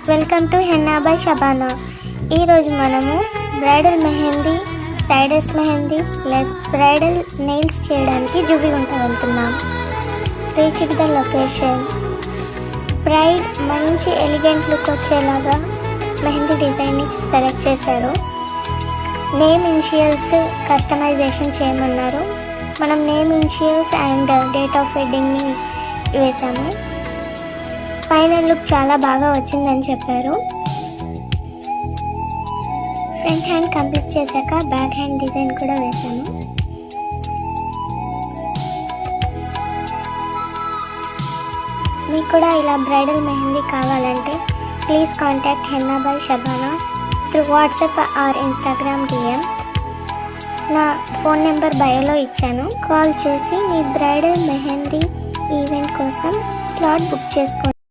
Welcome to henna by Shabana. ఈరోజు మనము bridal mehndi, సైడస్ మెహందీ ప్లస్ బ్రైడల్ నెయిల్స్ చేయడానికి జువ్విగుంట వెళ్తున్నాం. Reached the location. బ్రైడ్ మంచి ఎలిగెంట్ లుక్ వచ్చేలాగా మెహందీ డిజైన్ని సెలెక్ట్ చేశారు. నేమ్ ఇనిషియల్స్ కస్టమైజేషన్ చేయమన్నారు. మనం name initials and date of వెడ్డింగ్ని వేసాము. ఫైనల్ లుక్ చాలా బాగా వచ్చిందని చెప్పారు. ఫ్రంట్ హ్యాండ్ కంప్లీట్ చేశాక బ్యాక్ హ్యాండ్ డిజైన్ కూడా వేసాను. మీకు కూడా ఇలా బ్రైడల్ మెహందీ కావాలంటే please contact henna by Shabana through WhatsApp or Instagram DM. నా ఫోన్ నెంబర్ బయోలో ఇచ్చాను. కాల్ చేసి మీ బ్రైడల్ మెహందీ ఈవెంట్ కోసం స్లాట్ బుక్ చేసుకోండి.